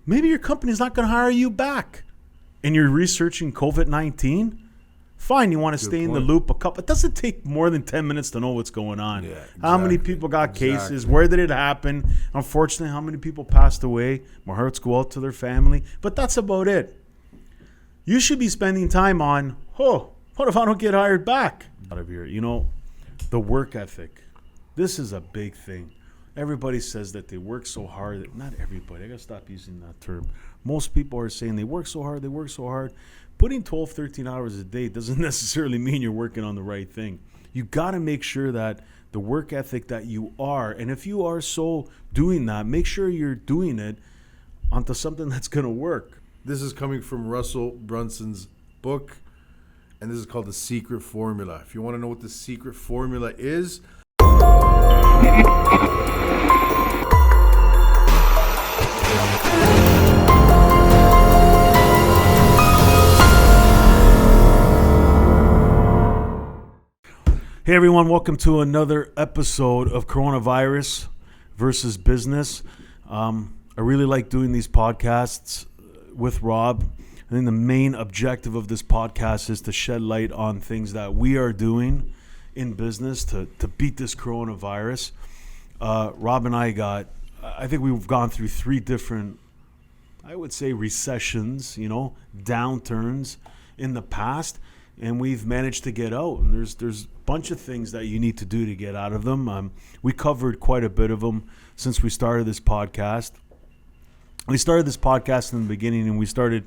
maybe your company's not going to hire you back. And you're researching COVID-19. Fine, you want to stay in the loop it doesn't take more than 10 minutes to know what's going on. Yeah, exactly. How many people got cases? Where did it happen? Unfortunately, how many people passed away? My hearts go out to their family. But that's about it. You should be spending time on, what if I don't get hired back? Out of here, the work ethic. This is a big thing. Everybody says that they work so hard. Not everybody. I got to stop using that term. Most people are saying they work so hard. Putting 12, 13 hours a day doesn't necessarily mean you're working on the right thing. You got to make sure that the work ethic that you are, and if you are so doing that, make sure you're doing it onto something that's going to work. This is coming from Russell Brunson's book, and this is called The Secret Formula. If you want to know what the secret formula is, hey everyone, welcome to another episode of Coronavirus versus Business. I really like doing these podcasts with Rob. I think the main objective of this podcast is to shed light on things that we are doing in business to beat this coronavirus. Rob and I think we've gone through 3 different, I would say, recessions, downturns in the past. And we've managed to get out. And there's a bunch of things that you need to do to get out of them. We covered quite a bit of them since we started this podcast. We started this podcast in the beginning, and we started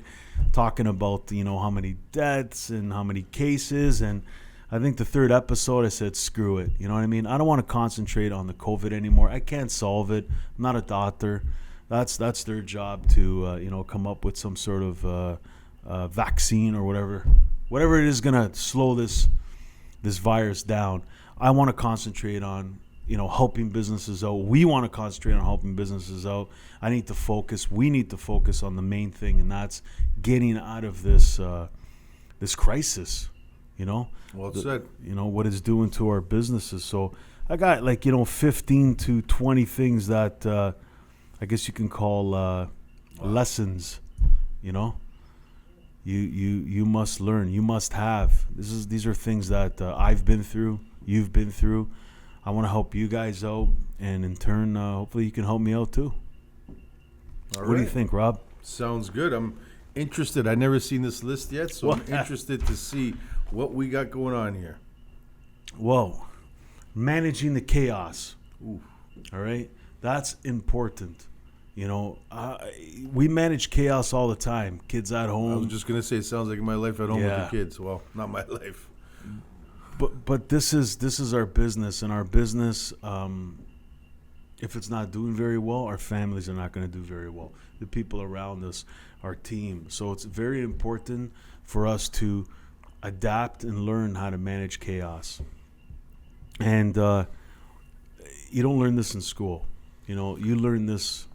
talking about, how many deaths and how many cases. And I think the 3rd episode, I said, screw it. You know what I mean? I don't want to concentrate on the COVID anymore. I can't solve it. I'm not a doctor. That's their job to, come up with some sort of vaccine or whatever it is going to slow this virus down. I want to concentrate on, helping businesses out. We want to concentrate on helping businesses out. We need to focus on the main thing, and that's getting out of this crisis, Well said. What it's doing to our businesses. So I got 15 to 20 things that I guess you can call lessons, You must learn. You must have. These are things that I've been through. You've been through. I want to help you guys out, and in turn, hopefully, you can help me out too. What do you think, Rob? Sounds good. I'm interested. I've never seen this list yet, so I'm interested to see what we got going on here. Whoa, managing the chaos. Ooh. All right, that's important. We manage chaos all the time. Kids at home. I was just going to say, it sounds like my life at home with the kids. Well, not my life. But this is our business, and our business, if it's not doing very well, our families are not going to do very well. The people around us, our team. So it's very important for us to adapt and learn how to manage chaos. And you don't learn this in school. You learn this.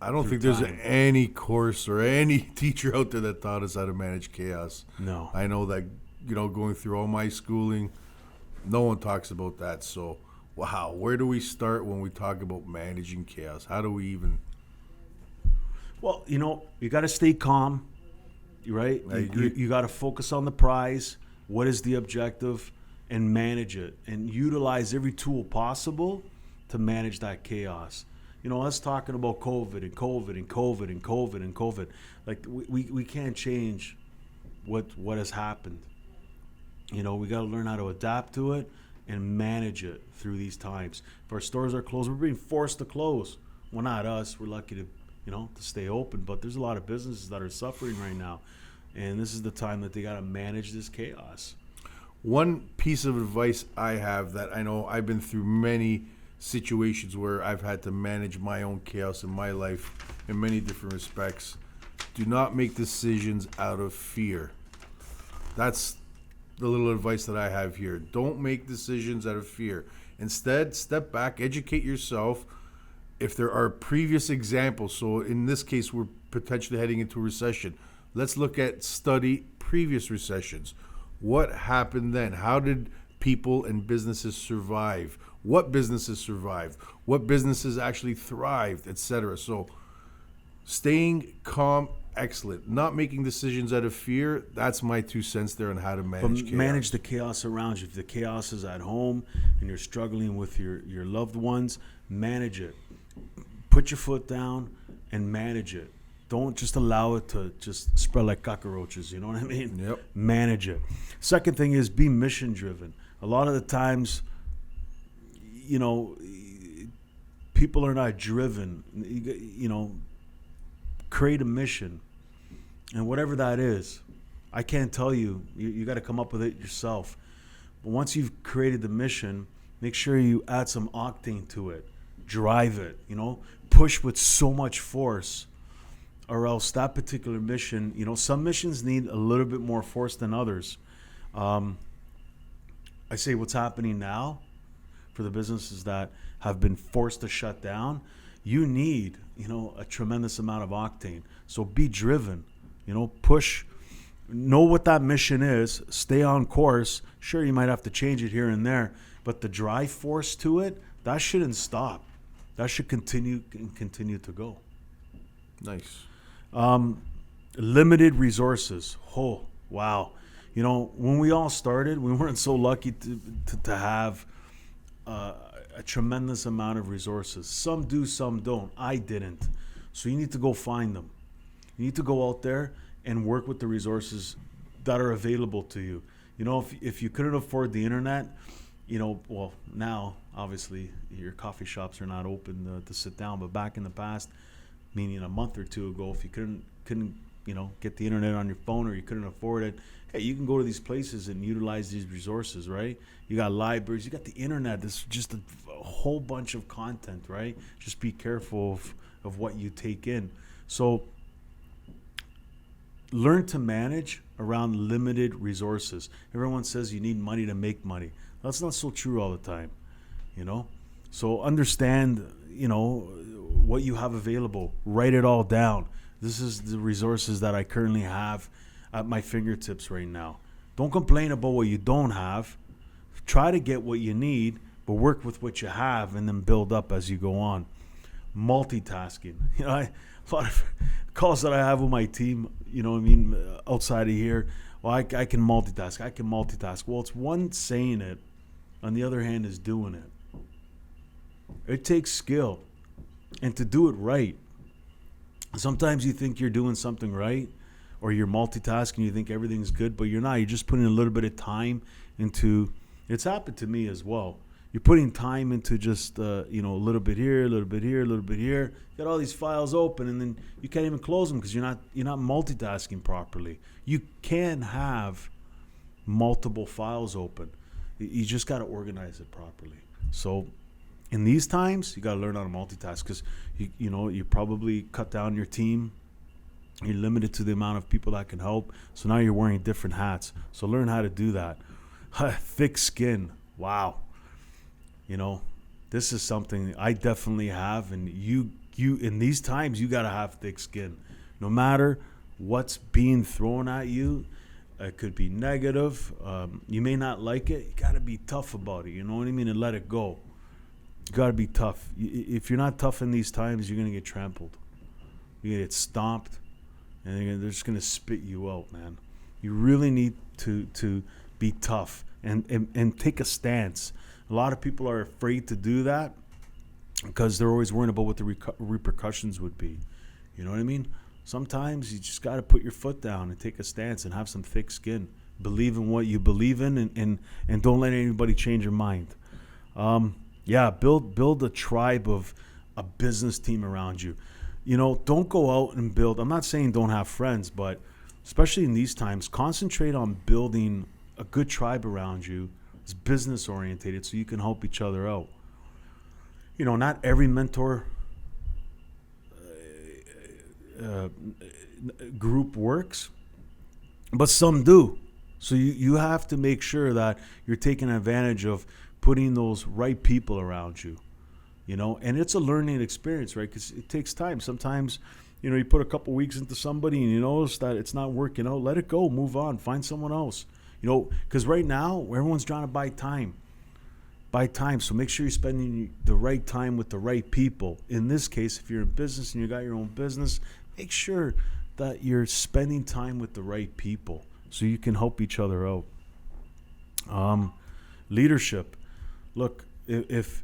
I don't think there's any course or any teacher out there that taught us how to manage chaos. No. I know that, going through all my schooling, no one talks about that. So, wow, where do we start when we talk about managing chaos? How do we even? Well, you got to stay calm, right? I agree. You got to focus on the prize. What is the objective? And manage it. And utilize every tool possible to manage that chaos. Us talking about COVID and COVID and COVID and COVID and COVID. Like, we can't change what has happened. We got to learn how to adapt to it and manage it through these times. If our stores are closed, we're being forced to close. Well, not us. We're lucky to, to stay open. But there's a lot of businesses that are suffering right now. And this is the time that they got to manage this chaos. One piece of advice I have that I know I've been through many situations where I've had to manage my own chaos in my life in many different respects. Do not make decisions out of fear. That's the little advice that I have here. Don't make decisions out of fear. Instead, step back, educate yourself. If there are previous examples, so in this case, we're potentially heading into a recession. Let's look at study previous recessions. What happened then? How did people and businesses survive? What businesses survived? What businesses actually thrived, etc.? So Staying calm, excellent. Not making decisions out of fear, that's my 2 cents there on how to But manage chaos. manage the chaos around you. If the chaos is at home and you're struggling with your loved ones, manage it. Put your foot down and manage it. Don't just allow it to just spread like cockroaches. You know what I mean? Yep. Manage it. Second thing is be mission driven. A lot of the times, people are not driven. Create a mission. And whatever that is, I can't tell you. You got to come up with it yourself. But once you've created the mission, make sure you add some octane to it. Drive it, push with so much force, or else that particular mission, some missions need a little bit more force than others. I say what's happening now for the businesses that have been forced to shut down, you need, a tremendous amount of octane. So be driven, push, know what that mission is, stay on course. Sure, you might have to change it here and there, but the drive force to it, that shouldn't stop. That should continue to go. Nice. Limited resources. Oh, wow. When we all started, we weren't so lucky to have a tremendous amount of resources. Some do, some don't. I didn't. So you need to go find them. You need to go out there and work with the resources that are available to you. If you couldn't afford the internet, well, now obviously your coffee shops are not open to sit down, but back in the past, meaning a month or two ago, if you couldn't get the internet on your phone, or you couldn't afford it, hey, you can go to these places and utilize these resources, right? You got libraries, you got the internet. There's just a whole bunch of content, right? Just be careful of what you take in. So learn to manage around limited resources. Everyone says you need money to make money. That's not so true all the time, So understand, what you have available. Write it all down. This is the resources that I currently have at my fingertips right now. Don't complain about what you don't have. Try to get what you need, but work with what you have and then build up as you go on. Multitasking. A lot of calls that I have with my team, outside of here. Well, I can multitask. Well, it's one saying it. On the other hand is doing it. It takes skill. And to do it right. Sometimes you think you're doing something right, or you're multitasking, you think everything's good, but you're not. You're just putting a little bit of time into, it's happened to me as well. You're putting time into just, a little bit here, a little bit here, a little bit here. You got all these files open, and then you can't even close them because you're not multitasking properly. You can have multiple files open. You just got to organize it properly. So in these times, you got to learn how to multitask, because you probably cut down your team. You're limited to the amount of people that can help. So now you're wearing different hats. So learn how to do that. Thick skin. Wow. This is something I definitely have, and you in these times you got to have thick skin. No matter what's being thrown at you, it could be negative. You may not like it. You got to be tough about it. You know what I mean? And let it go. You got to be tough. If you're not tough in these times, you're going to get trampled. You're going to get stomped, and they're just going to spit you out, man. You really need to be tough and take a stance. A lot of people are afraid to do that because they're always worrying about what the repercussions would be. You know what I mean? Sometimes you just got to put your foot down and take a stance and have some thick skin. Believe in what you believe in, and don't let anybody change your mind. Build a tribe of a business team around you. Don't go out and build. I'm not saying don't have friends, but especially in these times, concentrate on building a good tribe around you. It's business orientated, so you can help each other out. Not every mentor group works, but some do. So you have to make sure that you're taking advantage of putting those right people around you. And it's a learning experience, right? Because it takes time. Sometimes, you put a couple weeks into somebody and you notice that it's not working out. Let it go. Move on. Find someone else. Because right now, everyone's trying to buy time. buy time. So make sure you're spending the right time with the right people. In this case, if you're in business and you got your own business, make sure that you're spending time with the right people so you can help each other out. Leadership. Look, if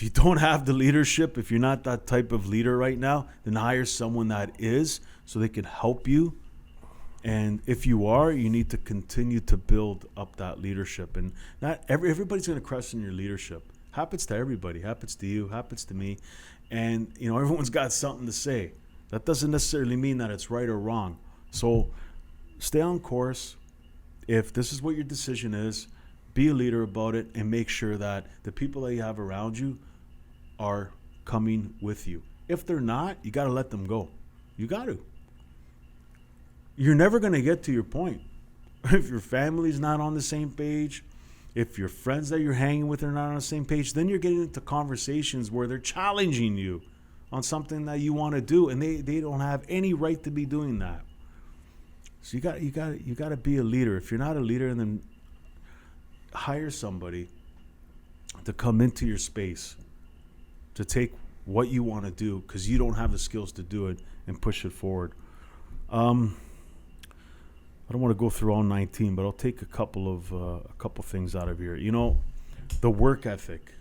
you don't have the leadership, if you're not that type of leader right now, then hire someone that is so they can help you. And if you are, you need to continue to build up that leadership. And not everybody's going to question your leadership. Happens to everybody. Happens to you. Happens to me. And, everyone's got something to say. That doesn't necessarily mean that it's right or wrong. So stay on course. If this is what your decision is, be a leader about it and make sure that the people that you have around you are coming with you. If they're not, you got to let them go. You got to. You're never going to get to your point. If your family's not on the same page, if your friends that you're hanging with are not on the same page, then you're getting into conversations where they're challenging you on something that you want to do, and they don't have any right to be doing that. So you got to be a leader. If you're not a leader, then hire somebody to come into your space to take what you want to do because you don't have the skills to do it and push it forward. I don't want to go through all 19, but I'll take a couple things out of here. The work ethic.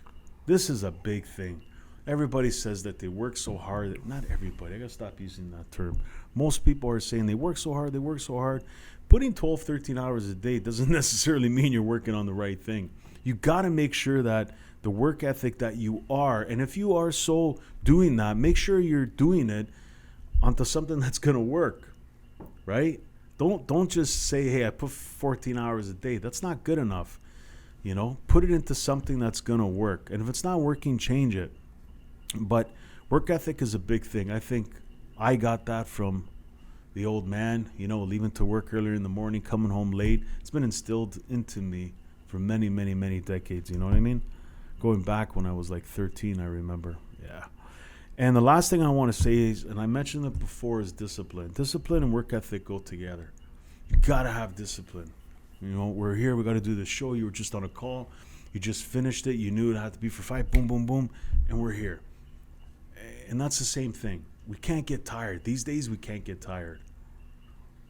This is a big thing. Everybody says that they work so hard. Not everybody. I got to stop using that term. Most people are saying they work so hard. Putting 12, 13 hours a day doesn't necessarily mean you're working on the right thing. You got to make sure that the work ethic that you are, and if you are so doing that, make sure you're doing it onto something that's going to work, right? Don't just say, hey, I put 14 hours a day. That's not good enough. Put it into something that's going to work. And if it's not working, change it. But work ethic is a big thing. I think I got that from the old man, leaving to work earlier in the morning, coming home late. It's been instilled into me for many, many, many decades. You know what I mean? Going back when I was like 13, I remember. Yeah. And the last thing I want to say is, and I mentioned it before, is discipline. Discipline and work ethic go together. You got to have discipline. We're here. We got to do this show. You were just on a call. You just finished it. You knew it had to be for 5. Boom, boom, boom. And we're here. And that's the same thing. We can't get tired. These days, we can't get tired.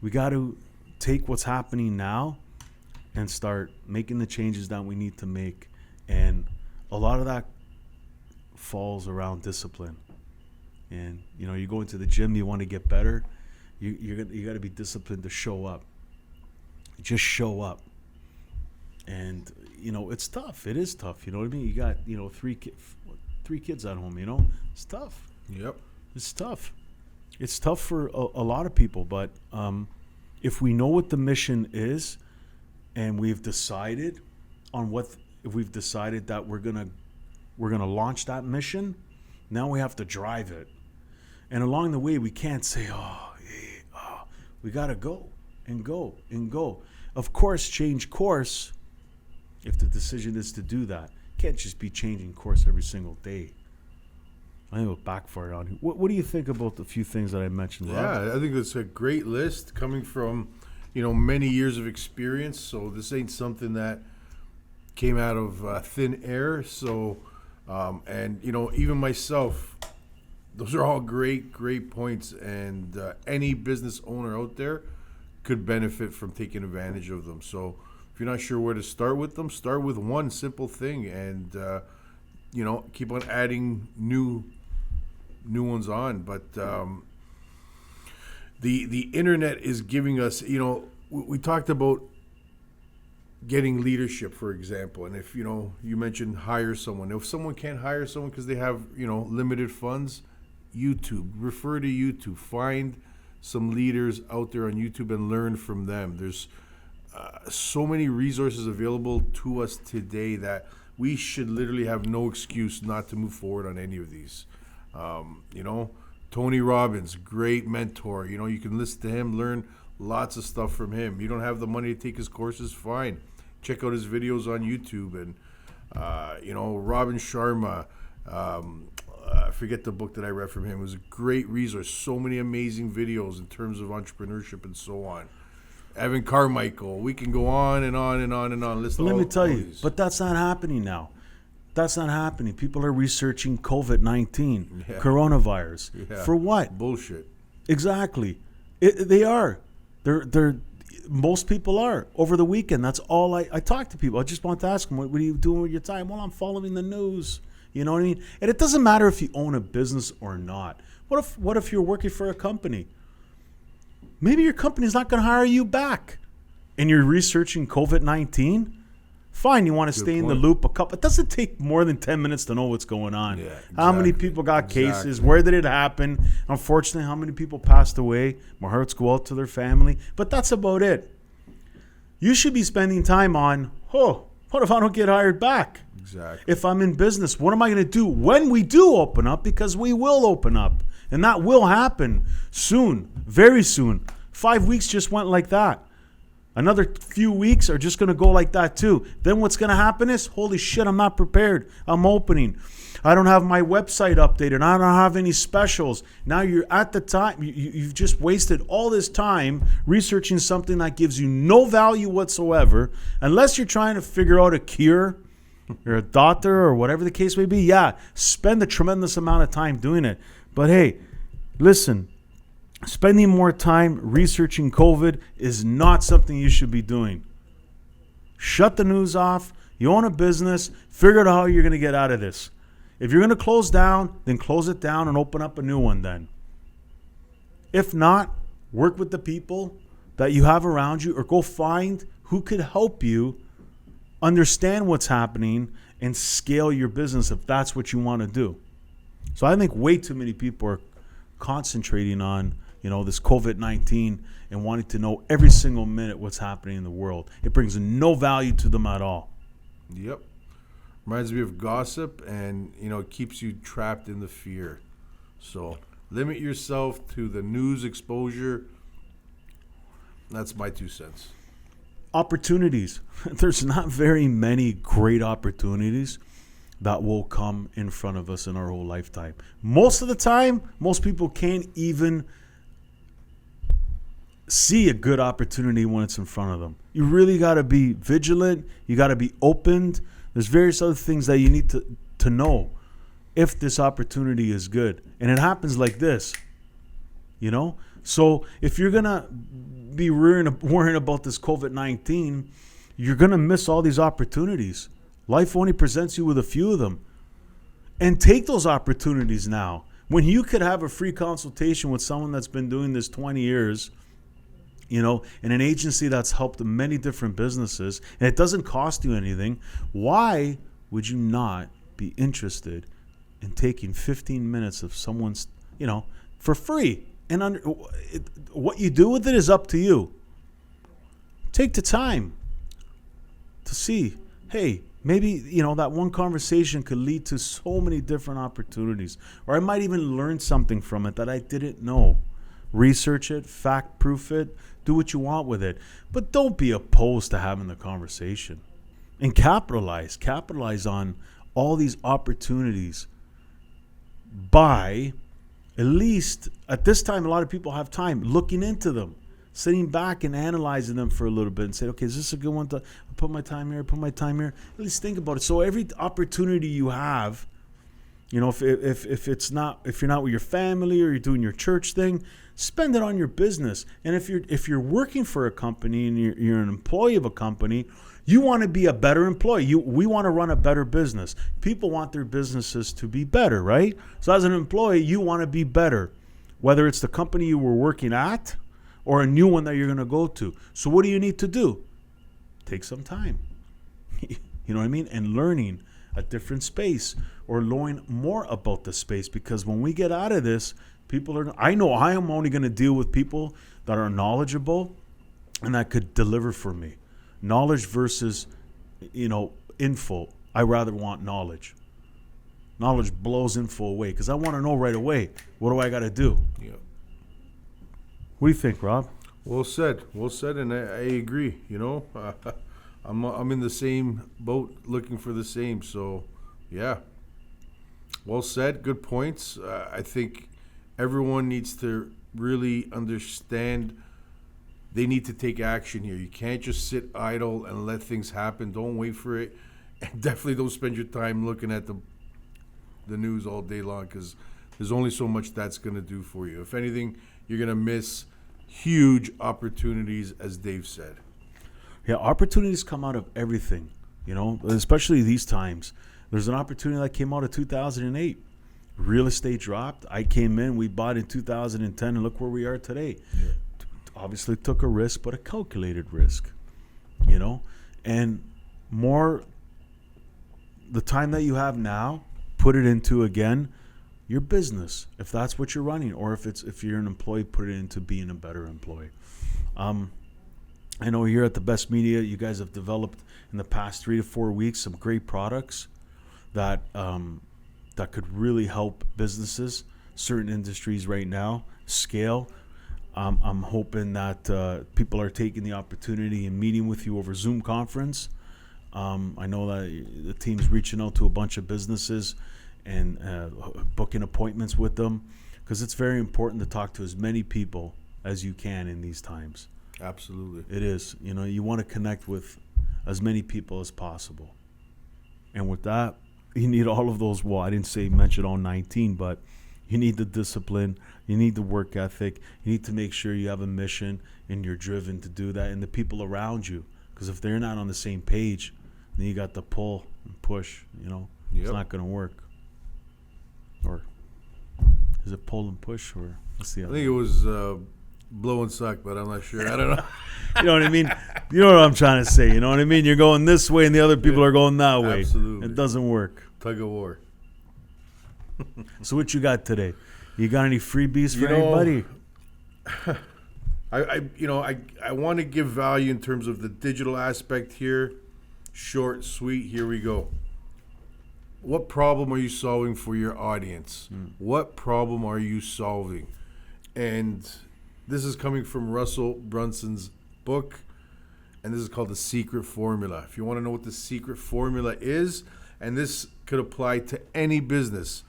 We got to take what's happening now and start making the changes that we need to make. And a lot of that falls around discipline. And, you go into the gym, you want to get better. You got to be disciplined to show up. Just show up. And, it's tough. It is tough. You know what I mean? You got, 3 kids at home, It's tough. Yep. It's tough. It's tough for a lot of people, but if we know what the mission is and we've decided that we're gonna launch that mission, now we have to drive it. And along the way, we can't say, we got to go and go and go. Of course, change course if the decision is to do that. Can't just be changing course every single day. I think it'll backfire on you. What do you think about the few things that I mentioned, Rob? Yeah, I think it's a great list coming from, many years of experience. So this ain't something that came out of thin air. So, and, even myself, those are all great points. And any business owner out there could benefit from taking advantage of them. So if you're not sure where to start with them, start with one simple thing and, keep on adding new ones on. But the internet is giving us, we talked about getting leadership, for example. And if, you mentioned hire someone. If someone can't hire someone because they have, limited funds, YouTube. Refer to YouTube. Find some leaders out there on YouTube and learn from them. There's so many resources available to us today that we should literally have no excuse not to move forward on any of these. Tony Robbins, great mentor. You can listen to him, learn lots of stuff from him. You don't have the money to take his courses, fine. Check out his videos on YouTube. And, Robin Sharma, I forget the book that I read from him. It was a great resource. So many amazing videos in terms of entrepreneurship and so on. Evan Carmichael. We can go on and on and on and on. But let me tell you, but that's not happening now. That's not happening. People are researching COVID-19, coronavirus. Yeah. For what? Bullshit. Exactly. They are. They're. Most people are. Over the weekend, that's all I talk to people. I just want to ask them, what are you doing with your time? Well, I'm following the news. You know what I mean? And it doesn't matter if you own a business or not. What if you're working for a company? Maybe your company's not going to hire you back. And you're researching COVID-19? Fine, you want to stay in the loop It doesn't take more than 10 minutes to know what's going on. Yeah, exactly. How many people got cases? Where did it happen? Unfortunately, how many people passed away? My hearts go out to their family. But that's about it. You should be spending time on, what if I don't get hired back? Exactly. If I'm in business, what am I going to do when we do open up? Because we will open up. And that will happen soon, very soon. 5 weeks just went like that. Another few weeks are just going to go like that too. Then what's going to happen is, holy shit, I'm not prepared. I'm opening. I don't have my website updated. I don't have any specials. Now you're at the time. You've just wasted all this time researching something that gives you no value whatsoever. Unless you're trying to figure out a cure or a doctor or whatever the case may be. Yeah, spend a tremendous amount of time doing it. But hey, listen. Spending more time researching COVID is not something you should be doing. Shut the news off. You own a business. Figure out how you're going to get out of this. If you're going to close down, then close it down and open up a new one then. If not, work with the people that you have around you or go find who could help you understand what's happening and scale your business if that's what you want to do. So I think way too many people are concentrating on this COVID-19 and wanting to know every single minute what's happening in the world. It brings no value to them at all. Yep. Reminds me of gossip and, it keeps you trapped in the fear. So limit yourself to the news exposure. That's my 2 cents. Opportunities. There's not very many great opportunities that will come in front of us in our whole lifetime. Most of the time, most people can't even see a good opportunity when it's in front of them. You really got to be vigilant. You got to be opened. There's various other things that you need to know if this opportunity is good. And it happens like this, So if you're going to be worrying about this COVID-19, you're going to miss all these opportunities. Life only presents you with a few of them. And take those opportunities now. When you could have a free consultation with someone that's been doing this 20 years, in an agency that's helped many different businesses, and it doesn't cost you anything, why would you not be interested in taking 15 minutes of someone's, for free? And what you do with it is up to you. Take the time to see, hey, maybe, that one conversation could lead to so many different opportunities. Or I might even learn something from it that I didn't know. Research it, fact-proof it, do what you want with it. But don't be opposed to having the conversation. And capitalize on all these opportunities by, at least at this time, a lot of people have time looking into them, sitting back and analyzing them for a little bit and say, okay, is this a good one to put my time here, At least think about it. So every opportunity you have, if you're not with your family or you're doing your church thing, spend it on your business. And if you're working for a company and you're an employee of a company, you want to be a better employee. We want to run a better business. People want their businesses to be better, right? So as an employee, you want to be better, whether it's the company you were working at or a new one that you're going to go to. So what do you need to do? Take some time. You know what I mean? And learning a different space or learning more about the space, because when we get out of this, I know I am only going to deal with people that are knowledgeable and that could deliver for me. Knowledge versus, info. I rather want knowledge. Knowledge blows info away because I want to know right away. What do I got to do? Yeah. What do you think, Rob? Well said, and I agree. I'm in the same boat, looking for the same. So, yeah. Well said. Good points. I think everyone needs to really understand they need to take action here. You can't just sit idle and let things happen. Don't wait for it. And definitely don't spend your time looking at the news all day long, because there's only so much that's going to do for you. If anything, you're going to miss huge opportunities, as Dave said. Yeah, opportunities come out of everything, especially these times. There's an opportunity that came out of 2008. Real estate dropped. I came in, we bought in 2010, and look where we are today. Yeah. Obviously took a risk, but a calculated risk, and more the time that you have now, put it into, again, your business, if that's what you're running, or if you're an employee, put it into being a better employee. I know here at the Best Media, you guys have developed in the past 3 to 4 weeks some great products that could really help businesses, certain industries right now, scale. I'm hoping that people are taking the opportunity and meeting with you over Zoom conference. I know that the team's reaching out to a bunch of businesses and booking appointments with them, because it's very important to talk to as many people as you can in these times. Absolutely. It is. You want to connect with as many people as possible. And with that, you need all of those. Well, I didn't mention all 19, but you need the discipline. You need the work ethic. You need to make sure you have a mission and you're driven to do that, and the people around you. Because if they're not on the same page, then you got the pull and push. It's not going to work. Or is it pull and push, or what's the other? I think it was blow and suck, but I'm not sure. I don't know. You know what I mean? You know what I'm trying to say. You know what I mean? You're going this way and the other people are going that way. Absolutely. It doesn't work. Tug of war. So what you got today? You got any freebies for anybody? I want to give value in terms of the digital aspect here. Short, sweet, here we go. What problem are you solving for your audience? What problem are you solving? And this is coming from Russell Brunson's book, and this is called The Secret Formula. If you want to know what the secret formula is, and this could apply to any business.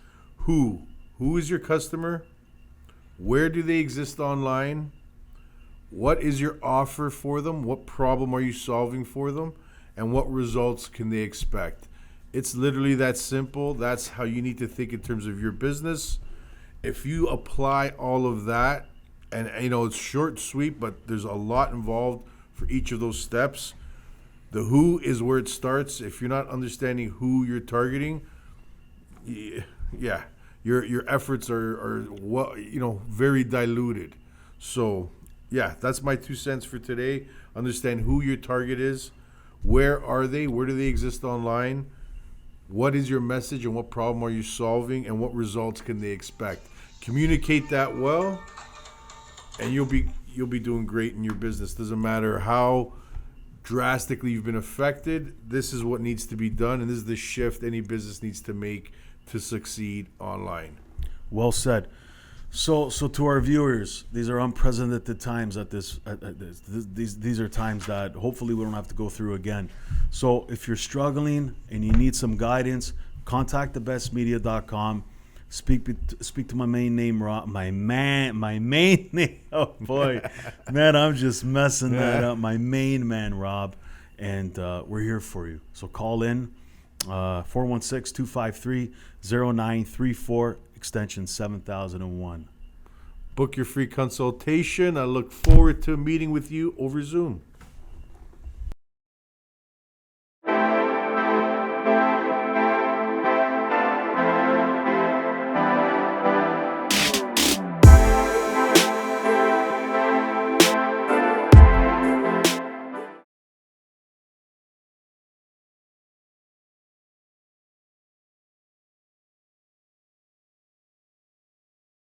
Who is your customer? Where do they exist online? What is your offer for them? What problem are you solving for them? And what results can they expect? It's literally that simple. That's how you need to think in terms of your business. If you apply all of that, and it's short, sweet, but there's a lot involved for each of those steps. The who is where it starts. If you're not understanding who you're targeting, your efforts are very diluted. So that's my 2 cents for today. Understand who your target is. Where are they? Where do they exist online? What is your message and what problem are you solving, and what results can they expect? Communicate that well, and you'll be doing great in your business. Doesn't matter how drastically you've been affected. This is what needs to be done, and this is the shift any business needs to make to succeed online. Well said. So to our viewers, these are unprecedented times these are times that hopefully we don't have to go through again. So if you're struggling and you need some guidance, contact thebestmedia.com. Speak to my main name, Rob. My main name. Oh boy, man, I'm just messing that up. My main man, Rob, and we're here for you. So call in 416-253-0934, extension 7001. Book your free consultation. I look forward to meeting with you over Zoom.